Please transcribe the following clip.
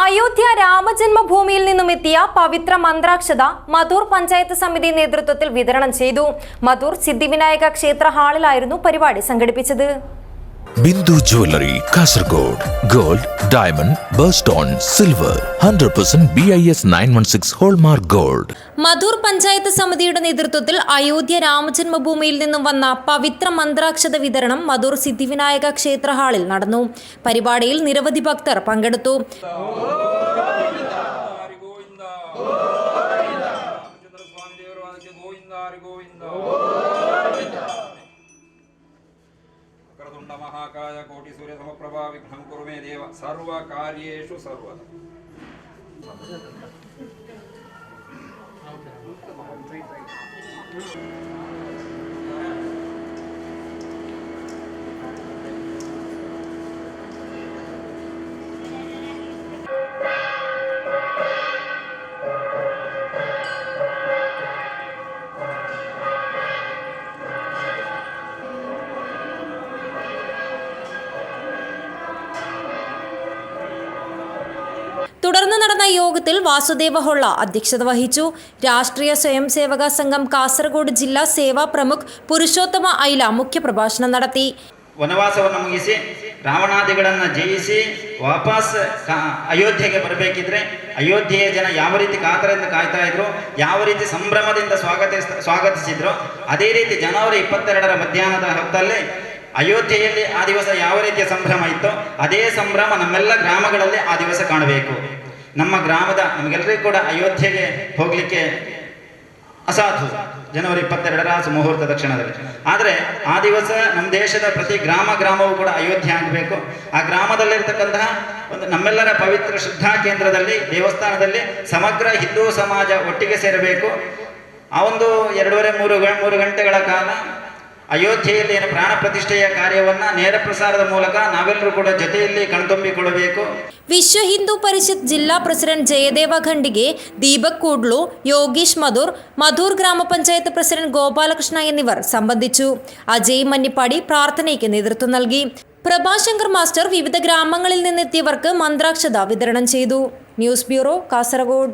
അയോധ്യ രാമജന്മഭൂമിയിൽ നിന്നുമെത്തിയ പവിത്ര മന്ത്രാക്ഷത മധൂർ പഞ്ചായത്ത് സമിതി നേതൃത്വത്തിൽ വിതരണം ചെയ്തു. മധൂർ സിദ്ധിവിനായക ക്ഷേത്ര ഹാളിലായിരുന്നു പരിപാടി സംഘടിപ്പിച്ചത്. Bindu jewellery Kasaragod gold diamond birthstone silver 100% BIS 916 hallmark gold. Madhur panchayat സമിതിയുടെ നേതൃത്വത്തിൽ അയോധ്യ രാമജന്മഭൂമിയിൽ നിന്നും വന്ന പവിത്ര മന്ത്രാക്ഷത വിതരണം മധൂർ സിദ്ധിവിനായക ക്ഷേത്ര ഹാളിൽ നടന്നു. പരിപാടിയിൽ നിരവധി ഭക്തർ പങ്കെടുത്തു. महाकाय कोटि सूर्य समप्रभा विघ्नं कुरु मे देव सर्वकार्येषु सर्वदा. തുടർന്ന് നടന്ന യോഗത്തിൽ വാസുദേവ ഹൊള്ള അധ്യക്ഷത വഹിച്ചു. രാഷ്ട്രീയ സ്വയംസേവക സംഘം കാസർഗോഡ് ജില്ലാ ಸೇವಾ ಪ್ರಮುಖ್ ಪುರುಷೋತ್ತಮ ಐಲ ಮುಖ್ಯಪ್ರಭಾಷಣ നടത്തി. ವನವಾಸವನ್ನು ಮುಗಿಸಿ ರಾವಣಾದಿಗಳನ್ನು ಜಯಿಸಿ ವಾಪಸ್ ಅಯೋಧ್ಯೆಗೆ ಬರಬೇಕಿದ್ರೆ ಅಯೋಧ್ಯೆಯ ಜನ ಯಾವ ರೀತಿ ಕಾತರದಿಂದ ಕಾಯ್ತಾ ಇದ್ರು, ಯಾವ ರೀತಿ ಸಂಭ್ರಮದಿಂದ ಸ್ವಾಗತಿಸಿದ್ರು, ಅದೇ ರೀತಿ ಜನವರಿ 22ರ ಮಧ್ಯಾಹ್ನದ ಹೊತ್ತಲ್ಲಿ ಅಯೋಧ್ಯೆಯಲ್ಲಿ ಆ ದಿವಸ ಯಾವ ರೀತಿಯ ಸಂಭ್ರಮ ಇತ್ತೋ ಅದೇ ಸಂಭ್ರಮ ನಮ್ಮೆಲ್ಲ ಗ್ರಾಮಗಳಲ್ಲಿ ಆ ದಿವಸ ಕಾಣಬೇಕು. ನಮ್ಮ ಗ್ರಾಮದ ನಮಗೆಲ್ಲರಿಗೂ ಕೂಡ ಅಯೋಧ್ಯೆಗೆ ಹೋಗಲಿಕ್ಕೆ ಅಸಾಧು ಜನವರಿ 22ರ ಮುಹೂರ್ತದ ಕ್ಷಣದಲ್ಲಿ. ಆದರೆ ಆ ದಿವಸ ನಮ್ಮ ದೇಶದ ಪ್ರತಿ ಗ್ರಾಮವೂ ಕೂಡ ಅಯೋಧ್ಯೆ ಆಗಬೇಕು. ಆ ಗ್ರಾಮದಲ್ಲಿರ್ತಕ್ಕಂತಹ ಒಂದು ನಮ್ಮೆಲ್ಲರ ಪವಿತ್ರ ಶ್ರದ್ಧಾ ಕೇಂದ್ರದಲ್ಲಿ ದೇವಸ್ಥಾನದಲ್ಲಿ ಸಮಗ್ರ ಹಿಂದೂ ಸಮಾಜ ಒಟ್ಟಿಗೆ ಸೇರಬೇಕು. ಆ ಒಂದು 2.5-3 ಗಂಟೆಗಳ ಕಾಲ ಅಯೋಧ್ಯೆಯಲ್ಲಿ ಏನು ಪ್ರಾಣ ಪ್ರತಿಷ್ಠೆಯ ಕಾರ್ಯವನ್ನ ನೇರ ಪ್ರಸಾರದ ಮೂಲಕ ನಾವೆಲ್ಲರೂ ಕೂಡ ಜೊತೆಯಲ್ಲಿ ಕಣ್ತುಂಬಿಕೊಳ್ಳಬೇಕು. ವಿಶ್ವ ಹಿಂದೂ ಪರಿಷತ್ ಜಿಲ್ಲಾ പ്രസിഡന്റ് ജയദേവ ഖണ്ഡിಗೆ, ദീപക് കൂഡ്ലു, യോഗീഷ് മധൂർ ഗ്രാമപഞ്ചായത്ത് പ്രസിഡന്റ് ഗോപാലകൃഷ്ണ എന്നിവർ സംബന്ധിച്ചു. അജയ് മന്നിപ്പാടി പ്രാർത്ഥനയ്ക്ക് നേതൃത്വം നൽകി. പ്രഭാശങ്കർ മാസ്റ്റർ വിവിധ ഗ്രാമങ്ങളിൽ നിന്നെത്തിയവർക്ക് മന്ത്രാക്ഷത വിതരണം ചെയ്തു. News bureau, Kasaragod.